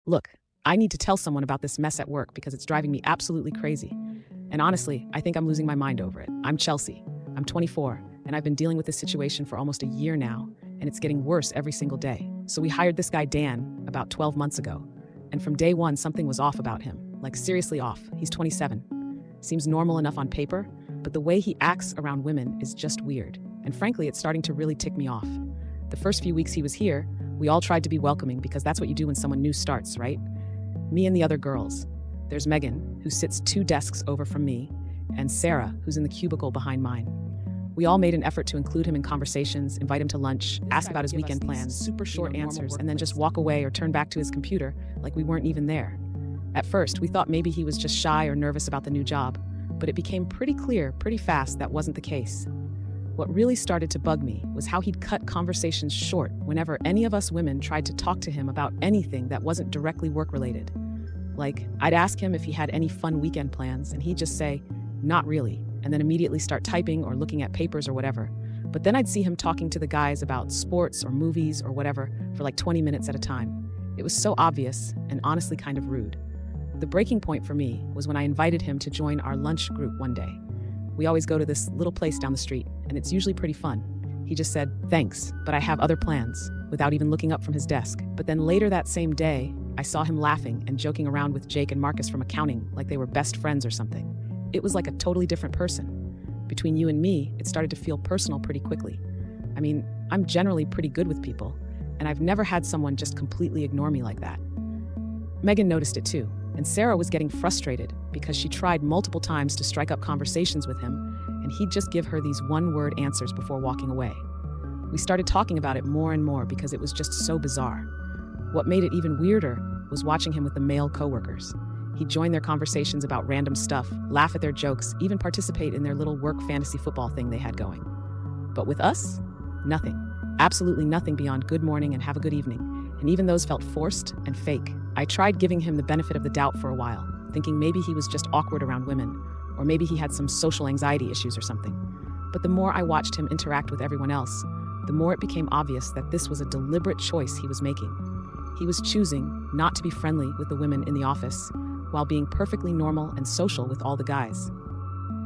Look, I need to tell someone about this mess at work because it's driving me absolutely crazy. And honestly, I think I'm losing my mind over it. I'm Chelsea. I'm 24, and I've been dealing with this situation for almost a year now, and it's getting worse every single day. So we hired this guy, Dan, about 12 months ago. And from day one, something was off about him. Like, seriously off. He's 27. Seems normal enough on paper, but the way he acts around women is just weird. And frankly, it's starting to really tick me off. The first few weeks he was here, we all tried to be welcoming because that's what you do when someone new starts, right? Me and the other girls. There's Megan, who sits 2 desks over from me, and Sarah, who's in the cubicle behind mine. We all made an effort to include him in conversations, invite him to lunch, ask about his weekend plans, super short answers, and then just walk away or turn back to his computer like we weren't even there. At first, we thought maybe he was just shy or nervous about the new job, but it became pretty clear pretty fast that wasn't the case. What really started to bug me was how he'd cut conversations short whenever any of us women tried to talk to him about anything that wasn't directly work-related. Like, I'd ask him if he had any fun weekend plans, and he'd just say, "Not really," and then immediately start typing or looking at papers or whatever. But then I'd see him talking to the guys about sports or movies or whatever for like 20 minutes at a time. It was so obvious and honestly kind of rude. The breaking point for me was when I invited him to join our lunch group one day. We always go to this little place down the street, and it's usually pretty fun. He just said, "Thanks, but I have other plans," without even looking up from his desk. But then later that same day, I saw him laughing and joking around with Jake and Marcus from accounting like they were best friends or something. It was like a totally different person. Between you and me, it started to feel personal pretty quickly. I mean, I'm generally pretty good with people, and I've never had someone just completely ignore me like that. Megan noticed it too, and Sarah was getting frustrated because she tried multiple times to strike up conversations with him, and he'd just give her these one-word answers before walking away. We started talking about it more and more because it was just so bizarre. What made it even weirder was watching him with the male coworkers. He'd join their conversations about random stuff, laugh at their jokes, even participate in their little work fantasy football thing they had going. But with us, nothing. Absolutely nothing beyond good morning and have a good evening. And even those felt forced and fake. I tried giving him the benefit of the doubt for a while, thinking maybe he was just awkward around women, or maybe he had some social anxiety issues or something. But the more I watched him interact with everyone else, the more it became obvious that this was a deliberate choice he was making. He was choosing not to be friendly with the women in the office, while being perfectly normal and social with all the guys.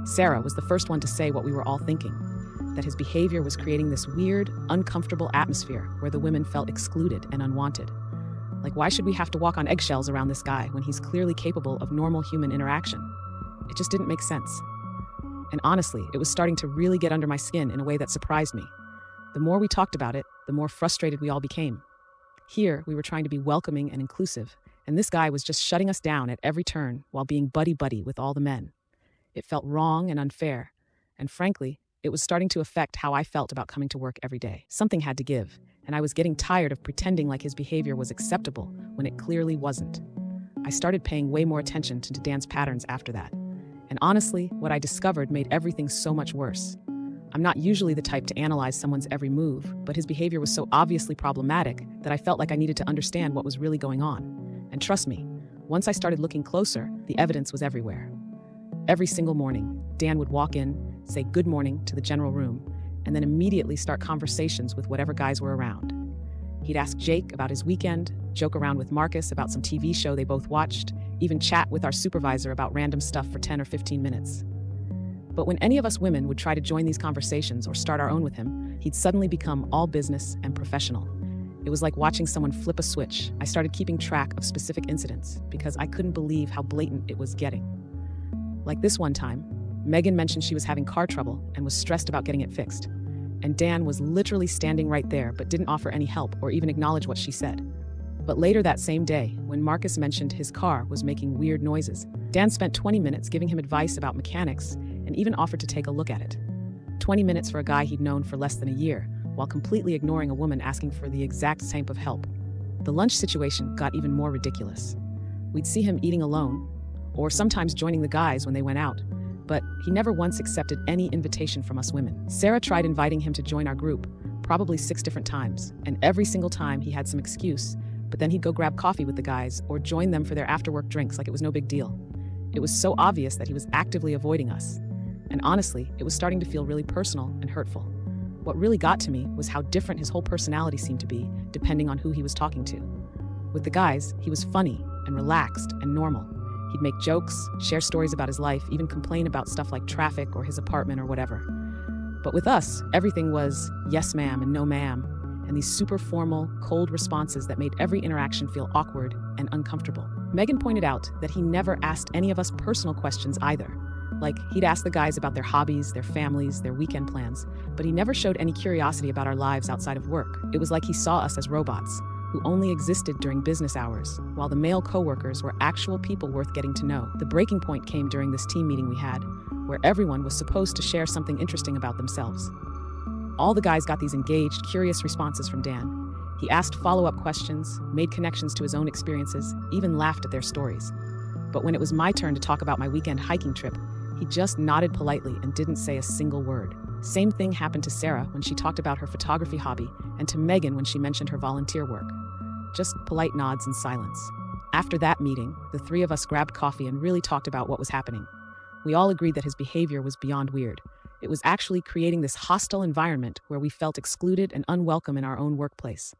Sarah was the first one to say what we were all thinking, that his behavior was creating this weird, uncomfortable atmosphere where the women felt excluded and unwanted. Like, why should we have to walk on eggshells around this guy when he's clearly capable of normal human interaction? It just didn't make sense. And honestly, it was starting to really get under my skin in a way that surprised me. The more we talked about it, the more frustrated we all became. Here, we were trying to be welcoming and inclusive, and this guy was just shutting us down at every turn while being buddy-buddy with all the men. It felt wrong and unfair, and frankly, it was starting to affect how I felt about coming to work every day. Something had to give, and I was getting tired of pretending like his behavior was acceptable when it clearly wasn't. I started paying way more attention to Dan's patterns after that. And honestly, what I discovered made everything so much worse. I'm not usually the type to analyze someone's every move, but his behavior was so obviously problematic that I felt like I needed to understand what was really going on. And trust me, once I started looking closer, the evidence was everywhere. Every single morning, Dan would walk in, say good morning to the general room, and then immediately start conversations with whatever guys were around. He'd ask Jake about his weekend, joke around with Marcus about some TV show they both watched, even chat with our supervisor about random stuff for 10 or 15 minutes. But when any of us women would try to join these conversations or start our own with him, he'd suddenly become all business and professional. It was like watching someone flip a switch. I started keeping track of specific incidents because I couldn't believe how blatant it was getting. Like this one time, Megan mentioned she was having car trouble and was stressed about getting it fixed. And Dan was literally standing right there but didn't offer any help or even acknowledge what she said. But later that same day, when Marcus mentioned his car was making weird noises, Dan spent 20 minutes giving him advice about mechanics and even offered to take a look at it. 20 minutes for a guy he'd known for less than a year, while completely ignoring a woman asking for the exact type of help. The lunch situation got even more ridiculous. We'd see him eating alone, or sometimes joining the guys when they went out, but he never once accepted any invitation from us women. Sarah tried inviting him to join our group, probably 6 different times, and every single time he had some excuse, but then he'd go grab coffee with the guys or join them for their after-work drinks like it was no big deal. It was so obvious that he was actively avoiding us. And honestly, it was starting to feel really personal and hurtful. What really got to me was how different his whole personality seemed to be, depending on who he was talking to. With the guys, he was funny and relaxed and normal. He'd make jokes, share stories about his life, even complain about stuff like traffic or his apartment or whatever. But with us, everything was yes ma'am and no ma'am, and these super formal, cold responses that made every interaction feel awkward and uncomfortable. Megan pointed out that he never asked any of us personal questions either. Like, he'd ask the guys about their hobbies, their families, their weekend plans, but he never showed any curiosity about our lives outside of work. It was like he saw us as robots, who only existed during business hours, while the male coworkers were actual people worth getting to know. The breaking point came during this team meeting we had, where everyone was supposed to share something interesting about themselves. All the guys got these engaged, curious responses from Dan. He asked follow-up questions, made connections to his own experiences, even laughed at their stories. But when it was my turn to talk about my weekend hiking trip, he just nodded politely and didn't say a single word. Same thing happened to Sarah when she talked about her photography hobby, and to Megan when she mentioned her volunteer work. Just polite nods and silence. After that meeting, the three of us grabbed coffee and really talked about what was happening. We all agreed that his behavior was beyond weird. It was actually creating this hostile environment where we felt excluded and unwelcome in our own workplace.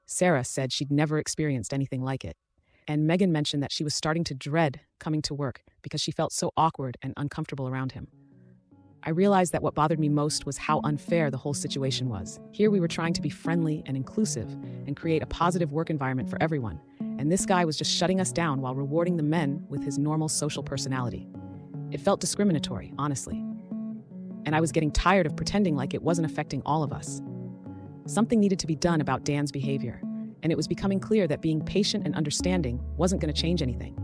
Sarah said she'd never experienced anything like it. And Megan mentioned that she was starting to dread coming to work because she felt so awkward and uncomfortable around him. I realized that what bothered me most was how unfair the whole situation was. Here we were trying to be friendly and inclusive and create a positive work environment for everyone, and this guy was just shutting us down while rewarding the men with his normal social personality. It felt discriminatory, honestly. And I was getting tired of pretending like it wasn't affecting all of us. Something needed to be done about Dan's behavior, and it was becoming clear that being patient and understanding wasn't going to change anything.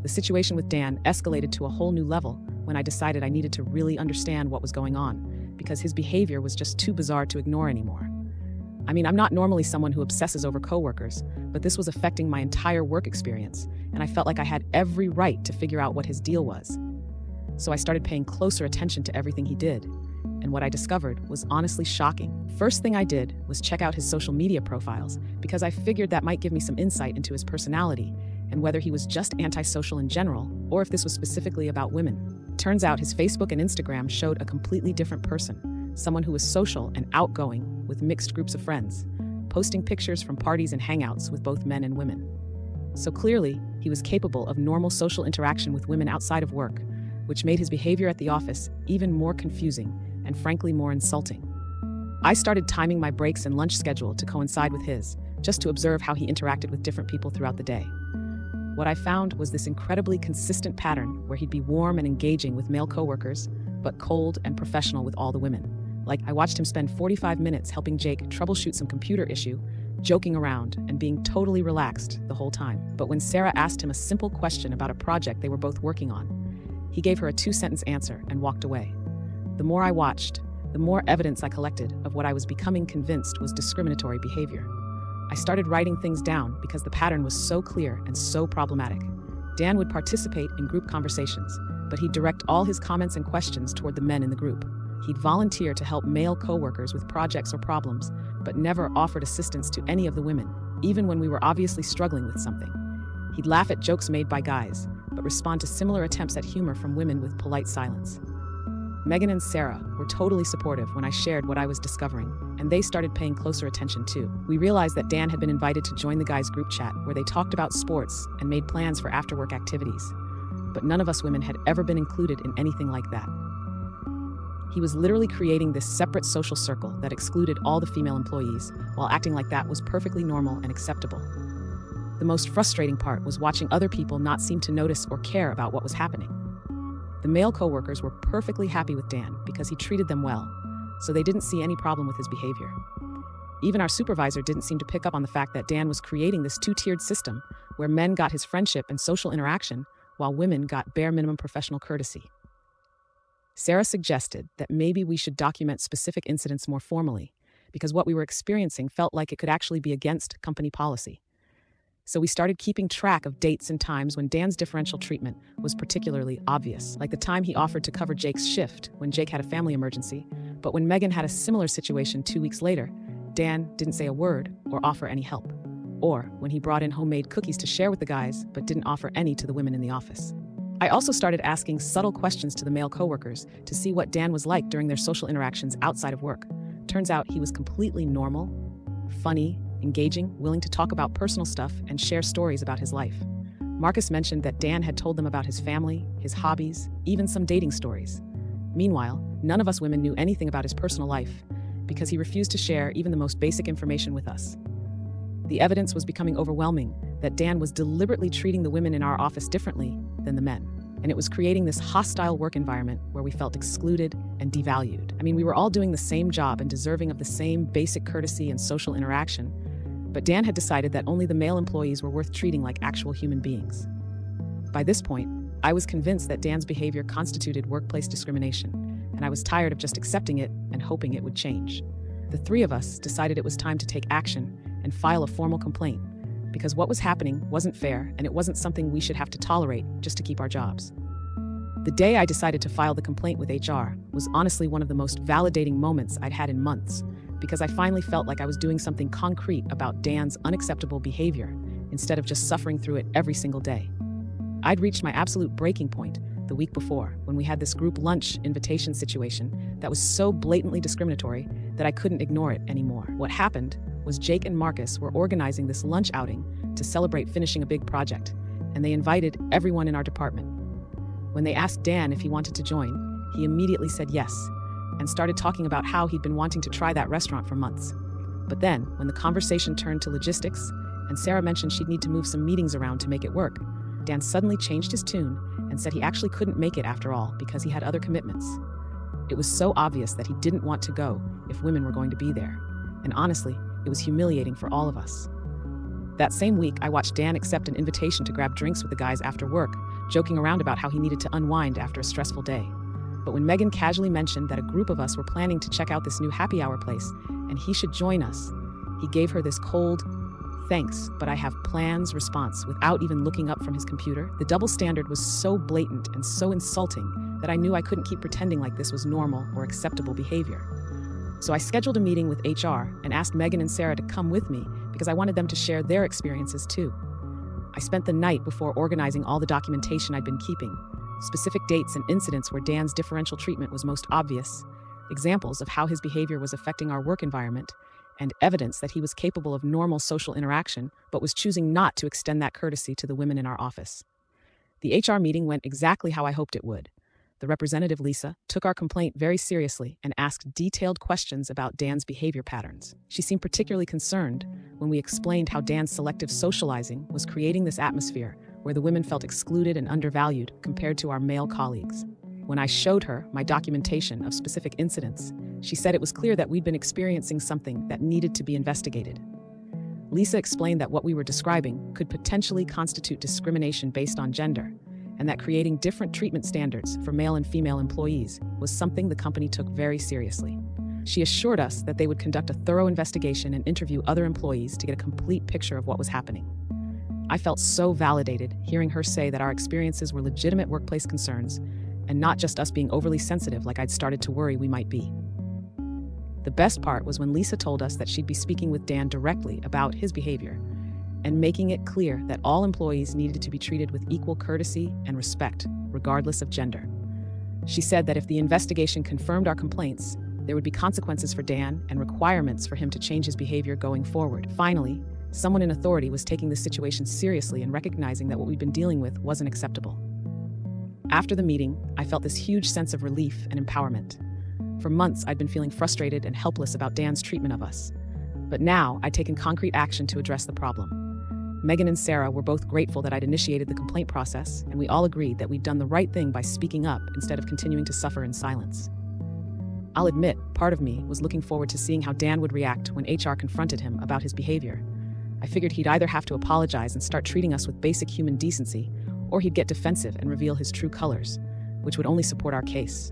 The situation with Dan escalated to a whole new level when I decided I needed to really understand what was going on, because his behavior was just too bizarre to ignore anymore. I mean, I'm not normally someone who obsesses over coworkers, but this was affecting my entire work experience, and I felt like I had every right to figure out what his deal was. So I started paying closer attention to everything he did, and what I discovered was honestly shocking. First thing I did was check out his social media profiles, because I figured that might give me some insight into his personality and whether he was just antisocial in general or if this was specifically about women. Turns out his Facebook and Instagram showed a completely different person, someone who was social and outgoing with mixed groups of friends, posting pictures from parties and hangouts with both men and women. So clearly, he was capable of normal social interaction with women outside of work, which made his behavior at the office even more confusing and frankly more insulting. I started timing my breaks and lunch schedule to coincide with his, just to observe how he interacted with different people throughout the day. What I found was this incredibly consistent pattern where he'd be warm and engaging with male coworkers, but cold and professional with all the women. Like, I watched him spend 45 minutes helping Jake troubleshoot some computer issue, joking around and being totally relaxed the whole time. But when Sarah asked him a simple question about a project they were both working on, he gave her a 2-sentence answer and walked away. The more I watched, the more evidence I collected of what I was becoming convinced was discriminatory behavior. I started writing things down because the pattern was so clear and so problematic. Dan would participate in group conversations, but he'd direct all his comments and questions toward the men in the group. He'd volunteer to help male coworkers with projects or problems, but never offered assistance to any of the women, even when we were obviously struggling with something. He'd laugh at jokes made by guys, but respond to similar attempts at humor from women with polite silence. Megan and Sarah were totally supportive when I shared what I was discovering, and they started paying closer attention too. We realized that Dan had been invited to join the guys' group chat where they talked about sports and made plans for after-work activities, but none of us women had ever been included in anything like that. He was literally creating this separate social circle that excluded all the female employees while acting like that was perfectly normal and acceptable. The most frustrating part was watching other people not seem to notice or care about what was happening. The male coworkers were perfectly happy with Dan because he treated them well, so they didn't see any problem with his behavior. Even our supervisor didn't seem to pick up on the fact that Dan was creating this 2-tiered system where men got his friendship and social interaction while women got bare minimum professional courtesy. Sarah suggested that maybe we should document specific incidents more formally, because what we were experiencing felt like it could actually be against company policy. So we started keeping track of dates and times when Dan's differential treatment was particularly obvious, like the time he offered to cover Jake's shift when Jake had a family emergency, but when Megan had a similar situation 2 weeks later, Dan didn't say a word or offer any help. Or when he brought in homemade cookies to share with the guys, but didn't offer any to the women in the office. I also started asking subtle questions to the male coworkers to see what Dan was like during their social interactions outside of work. Turns out he was completely normal, funny, engaging, willing to talk about personal stuff and share stories about his life. Marcus mentioned that Dan had told them about his family, his hobbies, even some dating stories. Meanwhile, none of us women knew anything about his personal life because he refused to share even the most basic information with us. The evidence was becoming overwhelming that Dan was deliberately treating the women in our office differently than the men. And it was creating this hostile work environment where we felt excluded and devalued. I mean, we were all doing the same job and deserving of the same basic courtesy and social interaction, but Dan had decided that only the male employees were worth treating like actual human beings. By this point, I was convinced that Dan's behavior constituted workplace discrimination, and I was tired of just accepting it and hoping it would change. The three of us decided it was time to take action and file a formal complaint, because what was happening wasn't fair and it wasn't something we should have to tolerate just to keep our jobs. The day I decided to file the complaint with HR was honestly one of the most validating moments I'd had in months, because I finally felt like I was doing something concrete about Dan's unacceptable behavior instead of just suffering through it every single day. I'd reached my absolute breaking point the week before when we had this group lunch invitation situation that was so blatantly discriminatory that I couldn't ignore it anymore. What happened was Jake and Marcus were organizing this lunch outing to celebrate finishing a big project, and they invited everyone in our department. When they asked Dan if he wanted to join, he immediately said yes, and started talking about how he'd been wanting to try that restaurant for months. But then, when the conversation turned to logistics, and Sarah mentioned she'd need to move some meetings around to make it work, Dan suddenly changed his tune and said he actually couldn't make it after all because he had other commitments. It was so obvious that he didn't want to go if women were going to be there, and honestly, it was humiliating for all of us. That same week, I watched Dan accept an invitation to grab drinks with the guys after work, joking around about how he needed to unwind after a stressful day. But when Megan casually mentioned that a group of us were planning to check out this new happy hour place and he should join us, he gave her this cold, "Thanks, but I have plans" response without even looking up from his computer. The double standard was so blatant and so insulting that I knew I couldn't keep pretending like this was normal or acceptable behavior. So I scheduled a meeting with HR and asked Megan and Sarah to come with me because I wanted them to share their experiences too. I spent the night before organizing all the documentation I'd been keeping, specific dates and incidents where Dan's differential treatment was most obvious, examples of how his behavior was affecting our work environment, and evidence that he was capable of normal social interaction but was choosing not to extend that courtesy to the women in our office. The HR meeting went exactly how I hoped it would. The representative, Lisa, took our complaint very seriously and asked detailed questions about Dan's behavior patterns. She seemed particularly concerned when we explained how Dan's selective socializing was creating this atmosphere where the women felt excluded and undervalued compared to our male colleagues. When I showed her my documentation of specific incidents, she said it was clear that we'd been experiencing something that needed to be investigated. Lisa explained that what we were describing could potentially constitute discrimination based on gender, and that creating different treatment standards for male and female employees was something the company took very seriously. She assured us that they would conduct a thorough investigation and interview other employees to get a complete picture of what was happening. I felt so validated hearing her say that our experiences were legitimate workplace concerns and not just us being overly sensitive like I'd started to worry we might be. The best part was when Lisa told us that she'd be speaking with Dan directly about his behavior and making it clear that all employees needed to be treated with equal courtesy and respect, regardless of gender. She said that if the investigation confirmed our complaints, there would be consequences for Dan and requirements for him to change his behavior going forward. Finally, someone in authority was taking this situation seriously and recognizing that what we'd been dealing with wasn't acceptable. After the meeting, I felt this huge sense of relief and empowerment. For months, I'd been feeling frustrated and helpless about Dan's treatment of us. But now, I'd taken concrete action to address the problem. Megan and Sarah were both grateful that I'd initiated the complaint process, and we all agreed that we'd done the right thing by speaking up instead of continuing to suffer in silence. I'll admit, part of me was looking forward to seeing how Dan would react when HR confronted him about his behavior. I figured he'd either have to apologize and start treating us with basic human decency, or he'd get defensive and reveal his true colors, which would only support our case.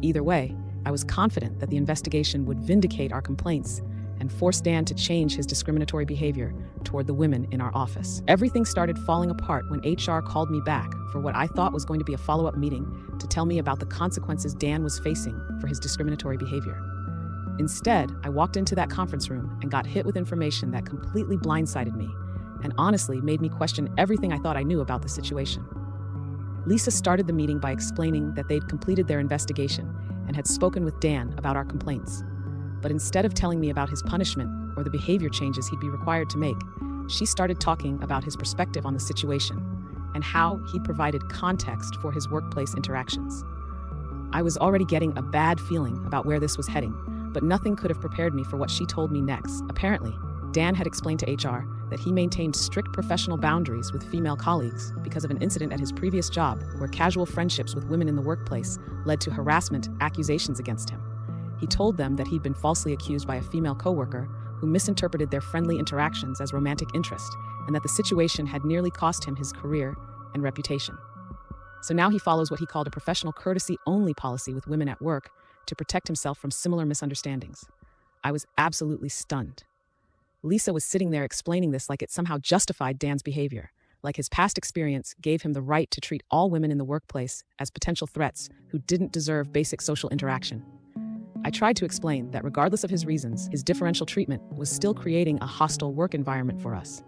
Either way, I was confident that the investigation would vindicate our complaints and force Dan to change his discriminatory behavior toward the women in our office. Everything started falling apart when HR called me back for what I thought was going to be a follow-up meeting to tell me about the consequences Dan was facing for his discriminatory behavior. Instead, I walked into that conference room and got hit with information that completely blindsided me and honestly made me question everything I thought I knew about the situation. Lisa started the meeting by explaining that they'd completed their investigation and had spoken with Dan about our complaints. But instead of telling me about his punishment, or the behavior changes he'd be required to make, she started talking about his perspective on the situation and how he provided context for his workplace interactions. I was already getting a bad feeling about where this was heading, but nothing could have prepared me for what she told me next. Apparently, Dan had explained to HR that he maintained strict professional boundaries with female colleagues because of an incident at his previous job where casual friendships with women in the workplace led to harassment accusations against him. He told them that he'd been falsely accused by a female coworker who misinterpreted their friendly interactions as romantic interest, and that the situation had nearly cost him his career and reputation. So now he follows what he called a professional courtesy-only policy with women at work to protect himself from similar misunderstandings. I was absolutely stunned. Lisa was sitting there explaining this like it somehow justified Dan's behavior, like his past experience gave him the right to treat all women in the workplace as potential threats who didn't deserve basic social interaction. I tried to explain that regardless of his reasons, his differential treatment was still creating a hostile work environment for us.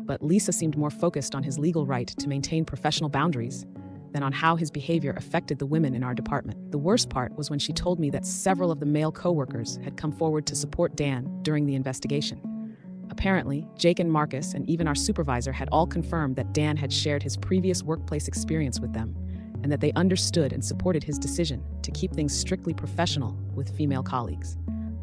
But Lisa seemed more focused on his legal right to maintain professional boundaries than on how his behavior affected the women in our department. The worst part was when she told me that several of the male coworkers had come forward to support Dan during the investigation. Apparently, Jake and Marcus and even our supervisor had all confirmed that Dan had shared his previous workplace experience with them, and that they understood and supported his decision to keep things strictly professional with female colleagues.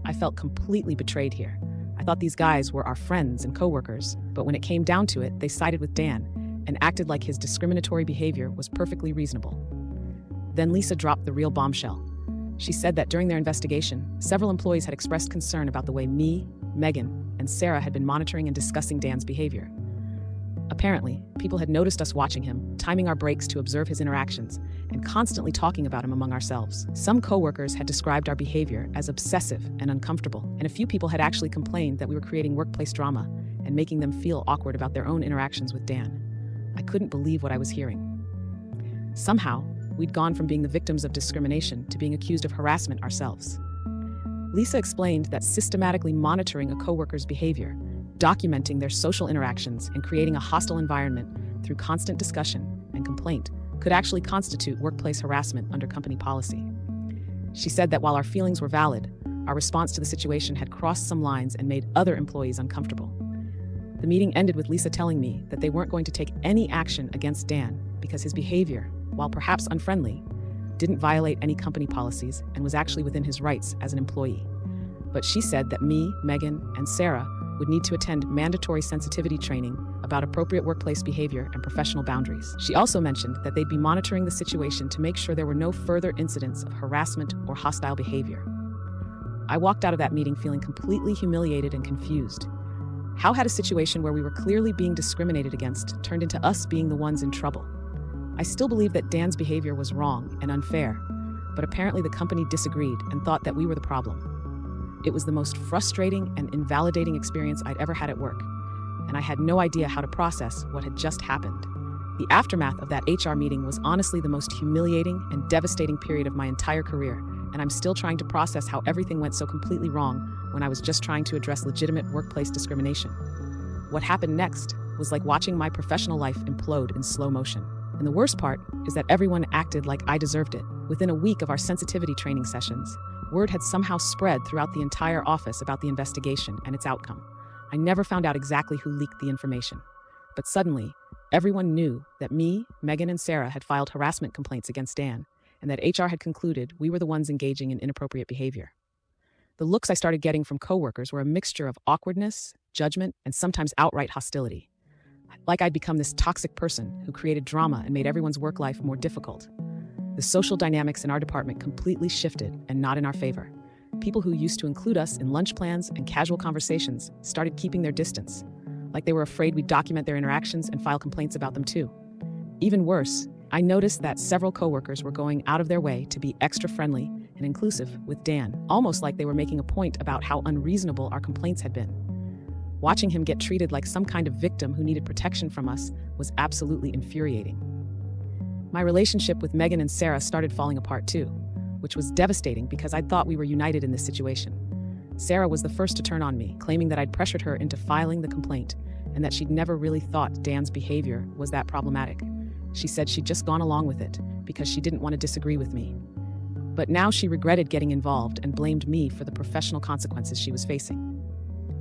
I felt completely betrayed here. I thought these guys were our friends and coworkers, but when it came down to it, they sided with Dan and acted like his discriminatory behavior was perfectly reasonable. Then Lisa dropped the real bombshell. She said that during their investigation, several employees had expressed concern about the way me, Megan, and Sarah had been monitoring and discussing Dan's behavior. Apparently, people had noticed us watching him, timing our breaks to observe his interactions, and constantly talking about him among ourselves. Some coworkers had described our behavior as obsessive and uncomfortable, and a few people had actually complained that we were creating workplace drama and making them feel awkward about their own interactions with Dan. I couldn't believe what I was hearing. Somehow, we'd gone from being the victims of discrimination to being accused of harassment ourselves. Lisa explained that systematically monitoring a coworker's behavior, documenting their social interactions, and creating a hostile environment through constant discussion and complaint could actually constitute workplace harassment under company policy. She said that while our feelings were valid, our response to the situation had crossed some lines and made other employees uncomfortable. The meeting ended with Lisa telling me that they weren't going to take any action against Dan because his behavior, while perhaps unfriendly, didn't violate any company policies and was actually within his rights as an employee. But she said that me, Megan, and Sarah would need to attend mandatory sensitivity training about appropriate workplace behavior and professional boundaries. She also mentioned that they'd be monitoring the situation to make sure there were no further incidents of harassment or hostile behavior. I walked out of that meeting feeling completely humiliated and confused. How had a situation where we were clearly being discriminated against turned into us being the ones in trouble? I still believe that Dan's behavior was wrong and unfair, but apparently the company disagreed and thought that we were the problem. It was the most frustrating and invalidating experience I'd ever had at work, and I had no idea how to process what had just happened. The aftermath of that HR meeting was honestly the most humiliating and devastating period of my entire career, and I'm still trying to process how everything went so completely wrong when I was just trying to address legitimate workplace discrimination. What happened next was like watching my professional life implode in slow motion. And the worst part is that everyone acted like I deserved it. Within a week of our sensitivity training sessions, word had somehow spread throughout the entire office about the investigation and its outcome. I never found out exactly who leaked the information. But suddenly, everyone knew that me, Megan, and Sarah had filed harassment complaints against Dan, and that HR had concluded we were the ones engaging in inappropriate behavior. The looks I started getting from coworkers were a mixture of awkwardness, judgment, and sometimes outright hostility. Like I'd become this toxic person who created drama and made everyone's work life more difficult. The social dynamics in our department completely shifted and not in our favor. People who used to include us in lunch plans and casual conversations started keeping their distance, like they were afraid we'd document their interactions and file complaints about them too. Even worse, I noticed that several coworkers were going out of their way to be extra friendly and inclusive with Dan, almost like they were making a point about how unreasonable our complaints had been. Watching him get treated like some kind of victim who needed protection from us was absolutely infuriating. My relationship with Megan and Sarah started falling apart too, which was devastating because I thought we were united in this situation. Sarah was the first to turn on me, claiming that I'd pressured her into filing the complaint and that she'd never really thought Dan's behavior was that problematic. She said she'd just gone along with it because she didn't want to disagree with me. But now she regretted getting involved and blamed me for the professional consequences she was facing.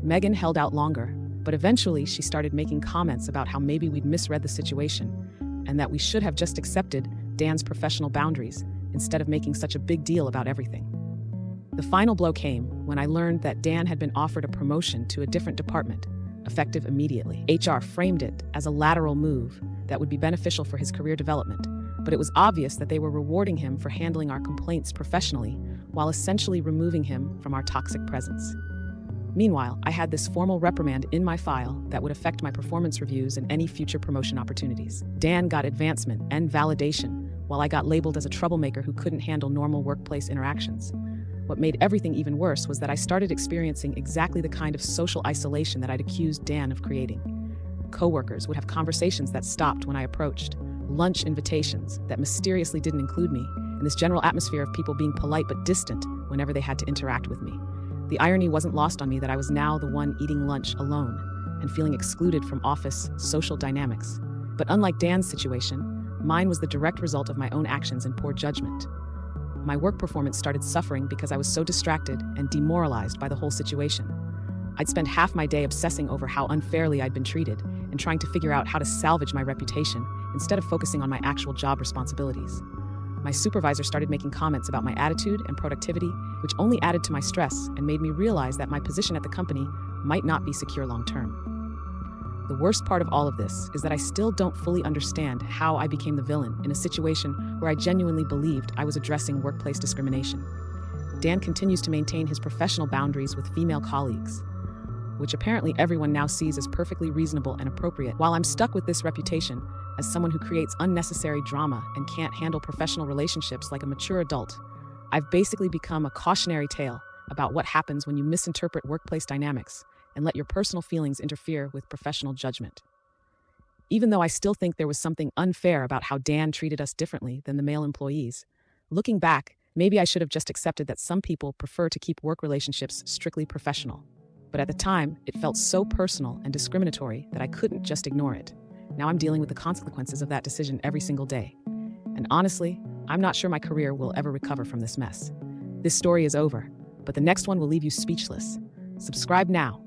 Megan held out longer, but eventually she started making comments about how maybe we'd misread the situation and that we should have just accepted Dan's professional boundaries instead of making such a big deal about everything. The final blow came when I learned that Dan had been offered a promotion to a different department, effective immediately. HR framed it as a lateral move that would be beneficial for his career development, but it was obvious that they were rewarding him for handling our complaints professionally while essentially removing him from our toxic presence. Meanwhile, I had this formal reprimand in my file that would affect my performance reviews and any future promotion opportunities. Dan got advancement and validation, while I got labeled as a troublemaker who couldn't handle normal workplace interactions. What made everything even worse was that I started experiencing exactly the kind of social isolation that I'd accused Dan of creating. Coworkers would have conversations that stopped when I approached, lunch invitations that mysteriously didn't include me, and this general atmosphere of people being polite but distant whenever they had to interact with me. The irony wasn't lost on me that I was now the one eating lunch alone and feeling excluded from office social dynamics. But unlike Dan's situation, mine was the direct result of my own actions and poor judgment. My work performance started suffering because I was so distracted and demoralized by the whole situation. I'd spend half my day obsessing over how unfairly I'd been treated and trying to figure out how to salvage my reputation instead of focusing on my actual job responsibilities. My supervisor started making comments about my attitude and productivity, which only added to my stress and made me realize that my position at the company might not be secure long-term. The worst part of all of this is that I still don't fully understand how I became the villain in a situation where I genuinely believed I was addressing workplace discrimination. Dan continues to maintain his professional boundaries with female colleagues, which apparently everyone now sees as perfectly reasonable and appropriate, while I'm stuck with this reputation as someone who creates unnecessary drama and can't handle professional relationships like a mature adult. I've basically become a cautionary tale about what happens when you misinterpret workplace dynamics and let your personal feelings interfere with professional judgment. Even though I still think there was something unfair about how Dan treated us differently than the male employees, looking back, maybe I should have just accepted that some people prefer to keep work relationships strictly professional. But at the time, it felt so personal and discriminatory that I couldn't just ignore it. Now I'm dealing with the consequences of that decision every single day. And honestly, I'm not sure my career will ever recover from this mess. This story is over, but the next one will leave you speechless. Subscribe now